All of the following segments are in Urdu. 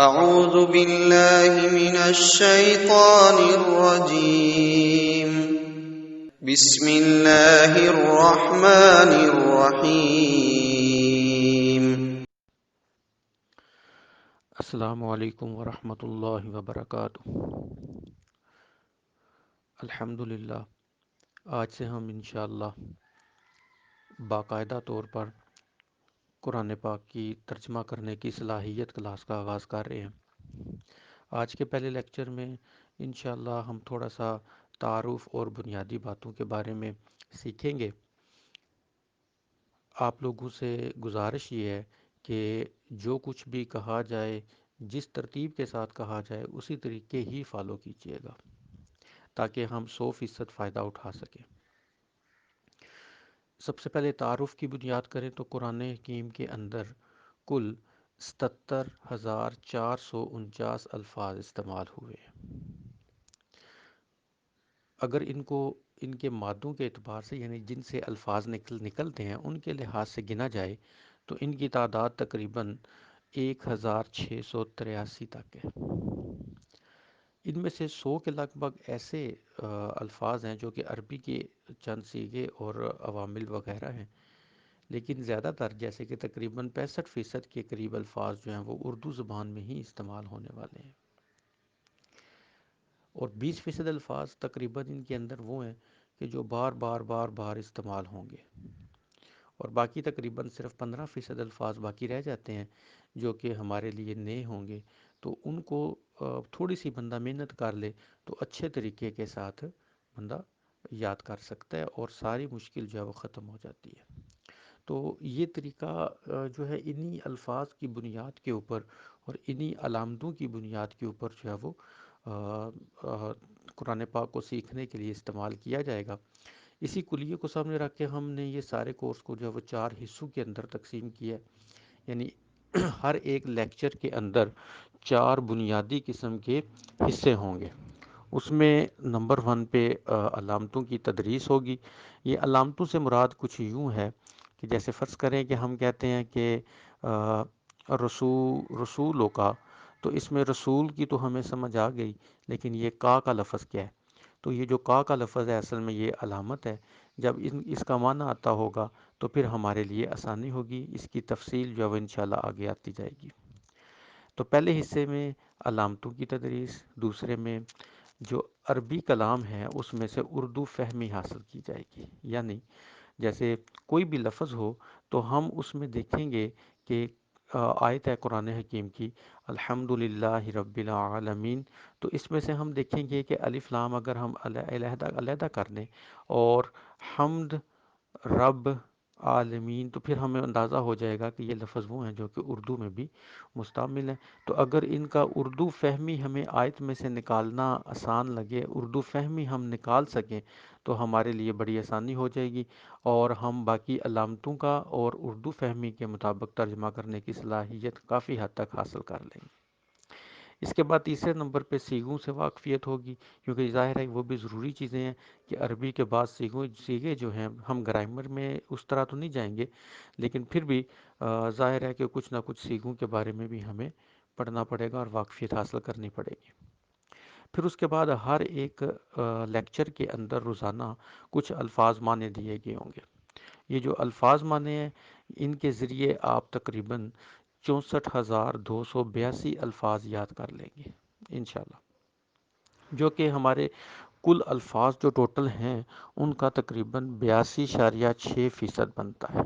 أعوذ بالله من الشيطان الرجيم. بسم الله الرحمن الرحيم. السلام علیکم ورحمۃ اللہ وبرکاتہ۔ الحمدللہ، آج سے ہم انشاءاللہ باقاعدہ طور پر قرآن پاک کی ترجمہ کرنے کی صلاحیت کلاس کا آغاز کر رہے ہیں۔ آج کے پہلے لیکچر میں انشاءاللہ ہم تھوڑا سا تعارف اور بنیادی باتوں کے بارے میں سیکھیں گے۔ آپ لوگوں سے گزارش یہ ہے کہ جو کچھ بھی کہا جائے، جس ترتیب کے ساتھ کہا جائے اسی طریقے ہی فالو کیجیے گا تاکہ ہم 100% فائدہ اٹھا سکیں۔ سب سے پہلے تعارف کی بنیاد کریں تو قرآن حکیم کے اندر کل 77,449 الفاظ استعمال ہوئے ہیں۔ اگر ان کے مادوں کے اعتبار سے، یعنی جن سے الفاظ نکلتے ہیں، ان کے لحاظ سے گنا جائے تو ان کی تعداد تقریباً 1,683 تک ہے۔ ان میں سے 100 کے لگ بھگ ایسے الفاظ ہیں جو کہ عربی کے چند صیغے اور عوامل وغیرہ ہیں، لیکن زیادہ تر جیسے کہ تقریباً 65% کے قریب الفاظ جو ہیں وہ اردو زبان میں ہی استعمال ہونے والے ہیں، اور 20% الفاظ تقریباً ان کے اندر وہ ہیں کہ جو بار بار استعمال ہوں گے، اور باقی تقریباً صرف 15% الفاظ باقی رہ جاتے ہیں جو کہ ہمارے لیے نئے ہوں گے۔ تو ان کو تھوڑی سی بندہ محنت کر لے تو اچھے طریقے کے ساتھ بندہ یاد کر سکتا ہے اور ساری مشکل جو ہے وہ ختم ہو جاتی ہے۔ تو یہ طریقہ جو ہے انہی الفاظ کی بنیاد کے اوپر اور انہی علامتوں کی بنیاد کے اوپر جو ہے وہ قرآن پاک کو سیکھنے کے لیے استعمال کیا جائے گا۔ اسی کلیے کو سامنے رکھ کے ہم نے یہ سارے کورس کو جو ہے وہ 4 حصوں کے اندر تقسیم کیا ہے، یعنی ہر ایک لیکچر کے اندر 4 بنیادی قسم کے حصے ہوں گے۔ اس میں نمبر 1 پہ علامتوں کی تدریس ہوگی۔ یہ علامتوں سے مراد کچھ یوں ہے کہ جیسے فرض کریں کہ ہم کہتے ہیں کہ رسولوں کا، تو اس میں رسول کی تو ہمیں سمجھ آ گئی، لیکن یہ کا لفظ کیا ہے؟ تو یہ جو کا لفظ ہے اصل میں یہ علامت ہے۔ جب اس کا معنی آتا ہوگا تو پھر ہمارے لیے آسانی ہوگی، اس کی تفصیل جو ہے وہ انشاءاللہ آگے آتی جائے گی۔ تو پہلے حصے میں علامتوں کی تدریس، دوسرے میں جو عربی کلام ہے اس میں سے اردو فہمی حاصل کی جائے گی، یعنی جیسے کوئی بھی لفظ ہو تو ہم اس میں دیکھیں گے کہ آیت ہے قرآن حکیم کی الحمدللہ رب العالمین، تو اس میں سے ہم دیکھیں گے کہ الف لام اگر ہم علیحدہ کر دیں اور حمد رب عالمین، تو پھر ہمیں اندازہ ہو جائے گا کہ یہ لفظ وہ ہیں جو کہ اردو میں بھی مستعمل ہیں۔ تو اگر ان کا اردو فہمی ہمیں آیت میں سے نکالنا آسان لگے، اردو فہمی ہم نکال سکیں تو ہمارے لیے بڑی آسانی ہو جائے گی، اور ہم باقی علامتوں کا اور اردو فہمی کے مطابق ترجمہ کرنے کی صلاحیت کافی حد تک حاصل کر لیں گے۔ اس کے بعد تیسرے نمبر پہ صیغوں سے واقفیت ہوگی، کیونکہ ظاہر ہے وہ بھی ضروری چیزیں ہیں کہ عربی کے بعد صیغے جو ہیں، ہم گرامر میں اس طرح تو نہیں جائیں گے، لیکن پھر بھی ظاہر ہے کہ کچھ نہ کچھ صیغوں کے بارے میں بھی ہمیں پڑھنا پڑے گا اور واقفیت حاصل کرنی پڑے گی۔ پھر اس کے بعد ہر ایک لیکچر کے اندر روزانہ کچھ الفاظ معنی دیے گئے ہوں گے۔ یہ جو الفاظ معنی ہیں ان کے ذریعے آپ تقریباً 64,282 الفاظ یاد کر لیں گے انشاءاللہ، جو کہ ہمارے کل الفاظ جو ٹوٹل ہیں ان کا تقریباً 82.6% بنتا ہے۔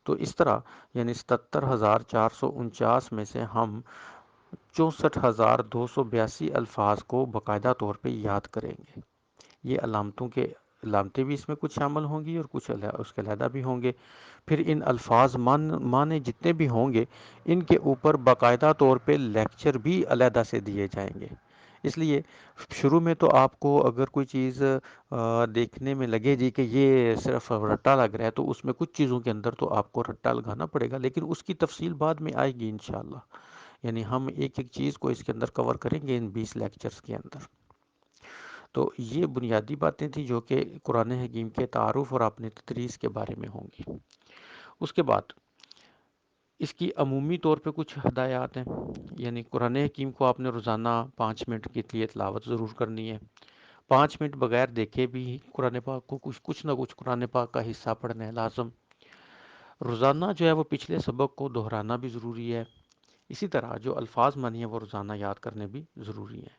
تو اس طرح یعنی 77,449 میں سے ہم 64,282 الفاظ کو باقاعدہ طور پہ یاد کریں گے۔ یہ علامتیں بھی اس میں کچھ شامل ہوں گی اور کچھ اس کے علیحدہ بھی ہوں گے۔ پھر ان الفاظ معنی جتنے بھی ہوں گے ان کے اوپر باقاعدہ طور پہ لیکچر بھی علیحدہ سے دیے جائیں گے۔ اس لیے شروع میں تو آپ کو اگر کوئی چیز دیکھنے میں لگے جی کہ یہ صرف رٹا لگ رہا ہے تو اس میں کچھ چیزوں کے اندر تو آپ کو رٹا لگانا پڑے گا، لیکن اس کی تفصیل بعد میں آئے گی انشاءاللہ۔ یعنی ہم ایک ایک چیز کو اس کے اندر کور کریں گے ان 20 لیکچرز کے اندر۔ تو یہ بنیادی باتیں تھیں جو کہ قرآن حکیم کے تعارف اور اپنے تدریس کے بارے میں ہوں گی۔ اس کے بعد اس کی عمومی طور پہ کچھ ہدایات ہیں، یعنی قرآن حکیم کو آپ نے روزانہ 5 منٹ کے لیے تلاوت ضرور کرنی ہے، 5 منٹ بغیر دیکھے بھی قرآن پاک کو کچھ نہ کچھ قرآن پاک کا حصہ پڑھنا ہے لازم۔ روزانہ جو ہے وہ پچھلے سبق کو دہرانا بھی ضروری ہے، اسی طرح جو الفاظ مانی ہیں وہ روزانہ یاد کرنے بھی ضروری ہیں۔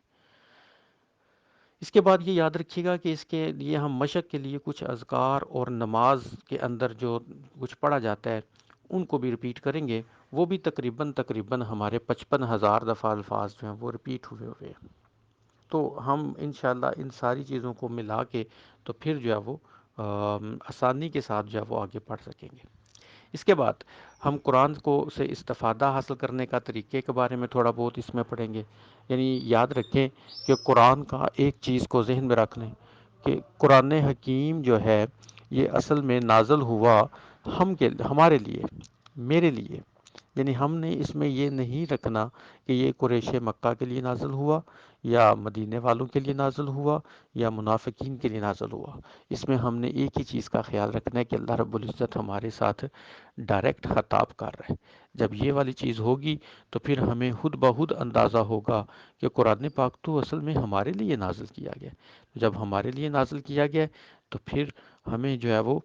اس کے بعد یہ یاد رکھیے گا کہ اس کے لیے ہم مشق کے لیے کچھ اذکار اور نماز کے اندر جو کچھ پڑھا جاتا ہے ان کو بھی ریپیٹ کریں گے، وہ بھی تقریباً ہمارے 55,000 دفعہ الفاظ جو ہیں وہ ریپیٹ ہوئے ہیں۔ تو ہم انشاءاللہ ان ساری چیزوں کو ملا کے تو پھر جو ہے وہ آسانی کے ساتھ جو ہے وہ آگے پڑھ سکیں گے۔ اس کے بعد ہم قرآن کو سے استفادہ حاصل کرنے کا طریقے کے بارے میں تھوڑا بہت اس میں پڑھیں گے۔ یعنی یاد رکھیں کہ قرآن کا ایک چیز کو ذہن میں رکھ لیں کہ قرآن حکیم جو ہے یہ اصل میں نازل ہوا ہمارے لیے، میرے لیے، یعنی ہم نے اس میں یہ نہیں رکھنا کہ یہ قریش مکہ کے لیے نازل ہوا یا مدینے والوں کے لیے نازل ہوا یا منافقین کے لیے نازل ہوا۔ اس میں ہم نے ایک ہی چیز کا خیال رکھنا ہے کہ اللہ رب العزت ہمارے ساتھ ڈائریکٹ خطاب کر رہے ہیں۔ جب یہ والی چیز ہوگی تو پھر ہمیں خود بخود اندازہ ہوگا کہ قرآن پاک تو اصل میں ہمارے لیے نازل کیا گیا۔ جب ہمارے لیے نازل کیا گیا تو پھر ہمیں جو ہے وہ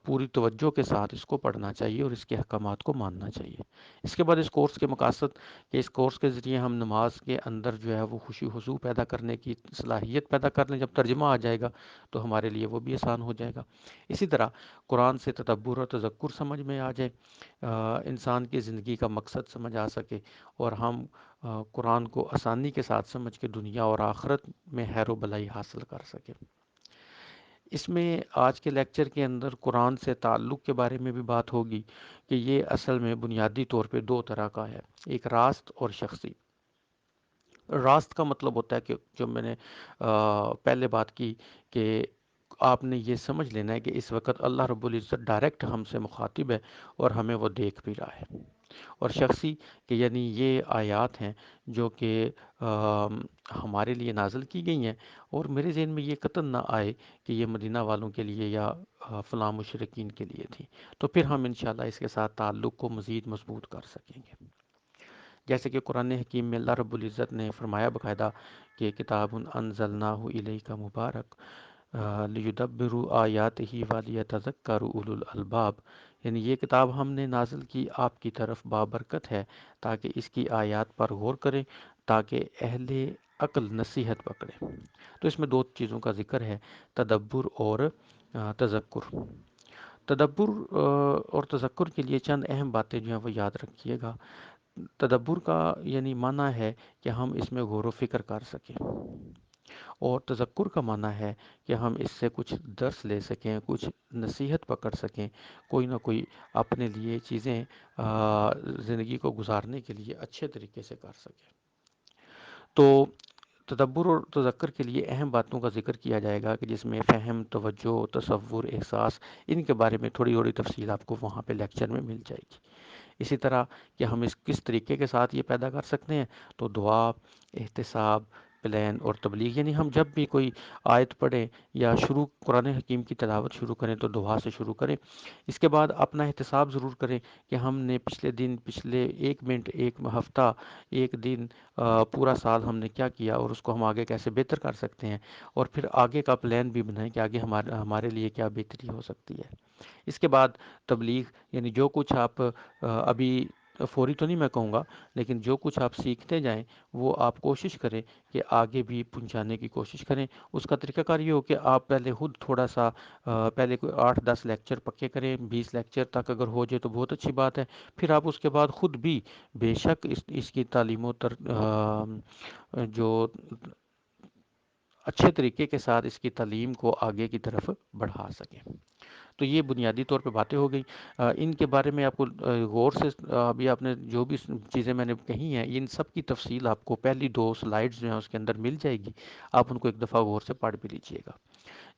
پوری توجہ کے ساتھ اس کو پڑھنا چاہیے اور اس کے احکامات کو ماننا چاہیے۔ اس کے بعد اس کورس کے مقاصد کہ اس کورس کے ذریعے ہم نماز کے اندر جو ہے وہ خوشی خضوع پیدا کرنے کی صلاحیت پیدا کر لیں۔ جب ترجمہ آ جائے گا تو ہمارے لیے وہ بھی آسان ہو جائے گا۔ اسی طرح قرآن سے تدبر اور تذکر سمجھ میں آ جائے، انسان کی زندگی کا مقصد سمجھ آ سکے اور ہم قرآن کو آسانی کے ساتھ سمجھ کے دنیا اور آخرت میں خیر و بلائی حاصل کر سکیں۔ اس میں آج کے لیکچر کے اندر قرآن سے تعلق کے بارے میں بھی بات ہوگی کہ یہ اصل میں بنیادی طور پہ دو طرح کا ہے، ایک راست اور شخصی۔ راست کا مطلب ہوتا ہے کہ جو میں نے پہلے بات کی کہ آپ نے یہ سمجھ لینا ہے کہ اس وقت اللہ رب العزت ڈائریکٹ ہم سے مخاطب ہے اور ہمیں وہ دیکھ بھی رہا ہے۔ اور شخصی کہ یعنی یہ آیات ہیں جو کہ ہمارے لیے نازل کی گئی ہیں اور میرے ذہن میں یہ قطعاً نہ آئے کہ یہ مدینہ والوں کے لیے یا فلاں مشرکین کے لیے تھی، تو پھر ہم انشاءاللہ اس کے ساتھ تعلق کو مزید مضبوط کر سکیں گے۔ جیسے کہ قرآن حکیم میں اللہ رب العزت نے فرمایا باقاعدہ کہ کتاب انزلناہ الیک مبارک لیدبروا آیاتہ ولیتذکر اولو الالباب، یعنی یہ کتاب ہم نے نازل کی آپ کی طرف بابرکت ہے تاکہ اس کی آیات پر غور کریں، تاکہ اہل عقل نصیحت پکڑے۔ تو اس میں دو چیزوں کا ذکر ہے، تدبر اور تذکر۔ تدبر اور تذکر کے لیے چند اہم باتیں جو ہیں وہ یاد رکھیے گا۔ تدبر کا یعنی معنی ہے کہ ہم اس میں غور و فکر کر سکیں، اور تذکر کا معنی ہے کہ ہم اس سے کچھ درس لے سکیں، کچھ نصیحت پکڑ سکیں، کوئی نہ کوئی اپنے لیے چیزیں زندگی کو گزارنے کے لیے اچھے طریقے سے کر سکیں۔ تو تدبر اور تذکر کے لیے اہم باتوں کا ذکر کیا جائے گا کہ جس میں فہم، توجہ، تصور، احساس، ان کے بارے میں تھوڑی تھوڑی تفصیل آپ کو وہاں پہ لیکچر میں مل جائے گی۔ اسی طرح کہ ہم کس طریقے کے ساتھ یہ پیدا کر سکتے ہیں، تو دعا، احتساب، پلان اور تبلیغ، یعنی ہم جب بھی کوئی آیت پڑھیں یا قرآن حکیم کی تلاوت شروع کریں تو دعا سے شروع کریں۔ اس کے بعد اپنا احتساب ضرور کریں کہ ہم نے پچھلے 1 منٹ، 1 ہفتہ، 1 دن، پورا سال ہم نے کیا کیا اور اس کو ہم آگے کیسے بہتر کر سکتے ہیں، اور پھر آگے کا پلان بھی بنائیں کہ آگے ہمارے لیے کیا بہتری ہو سکتی ہے۔ اس کے بعد تبلیغ، یعنی جو کچھ آپ ابھی فوری تو نہیں میں کہوں گا، لیکن جو کچھ آپ سیکھتے جائیں وہ آپ کوشش کریں کہ آگے بھی پہنچانے کی کوشش کریں۔ اس کا طریقہ کار یہ ہو کہ آپ پہلے خود تھوڑا سا پہلے کوئی 8-10 لیکچر پکے کریں، 20 لیکچر تک اگر ہو جائے تو بہت اچھی بات ہے۔ پھر آپ اس کے بعد خود بھی بے شک اس کی تعلیموں جو اچھے طریقے کے ساتھ اس کی تعلیم کو آگے کی طرف بڑھا سکیں۔ تو یہ بنیادی طور پہ باتیں ہو گئی۔ ان کے بارے میں آپ کو غور سے ابھی آپ نے جو بھی چیزیں میں نے کہی ہیں ان سب کی تفصیل آپ کو پہلی 2 سلائیڈز جو ہیں اس کے اندر مل جائے گی، آپ ان کو ایک دفعہ غور سے پڑھ بھی لیجئے گا۔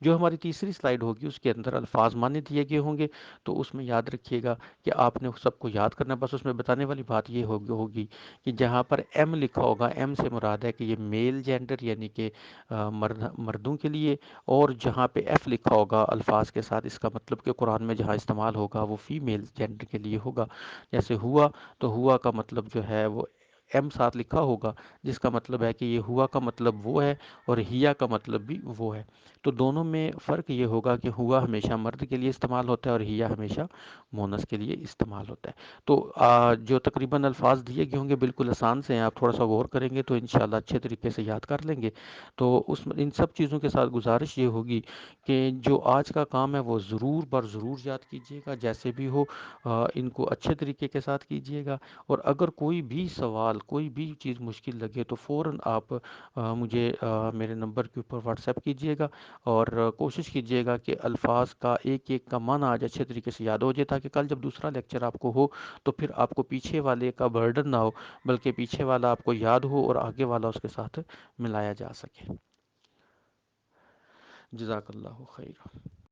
جو ہماری تیسری سلائیڈ ہوگی اس کے اندر الفاظ معنی دیے گئے ہوں گے، تو اس میں یاد رکھیے گا کہ آپ نے سب کو یاد کرنا، بس اس میں بتانے والی بات یہ ہوگی کہ جہاں پر ایم لکھا ہوگا، ایم سے مراد ہے کہ یہ میل جینڈر یعنی کہ مردوں کے لیے، اور جہاں پہ ایف لکھا ہوگا الفاظ کے ساتھ، اس کا مطلب کہ قرآن میں جہاں استعمال ہوگا وہ فیمیل جینڈر کے لیے ہوگا۔ جیسے ہوا، تو ہوا کا مطلب جو ہے وہ ایم ساتھ لکھا ہوگا، جس کا مطلب ہے کہ یہ ہوا کا مطلب وہ ہے اور ہیا کا مطلب بھی وہ ہے۔ تو دونوں میں فرق یہ ہوگا کہ ہوا ہمیشہ مرد کے لیے استعمال ہوتا ہے اور ہیا ہمیشہ مونس کے لیے استعمال ہوتا ہے۔ تو جو تقریباً الفاظ دیے گئے ہوں گے بالکل آسان سے ہیں، آپ تھوڑا سا غور کریں گے تو انشاءاللہ اچھے طریقے سے یاد کر لیں گے۔ تو ان سب چیزوں کے ساتھ گزارش یہ ہوگی کہ جو آج کا کام ہے وہ ضرور بر ضرور یاد کیجیے گا، جیسے بھی ہو ان کو اچھے طریقے کے ساتھ کیجیے گا، اور اگر کوئی بھی سوال، کوئی بھی چیز مشکل لگے تو فوراً آپ مجھے میرے نمبر کے اوپر واٹس ایپ کیجیے گا، اور کوشش کیجیے گا کہ الفاظ کا ایک ایک کا معنی آج اچھے طریقے سے یاد ہو جائے، تاکہ کل جب دوسرا لیکچر آپ کو ہو تو پھر آپ کو پیچھے والے کا برڈن نہ ہو، بلکہ پیچھے والا آپ کو یاد ہو اور آگے والا اس کے ساتھ ملایا جا سکے۔ جزاک اللہ خیر۔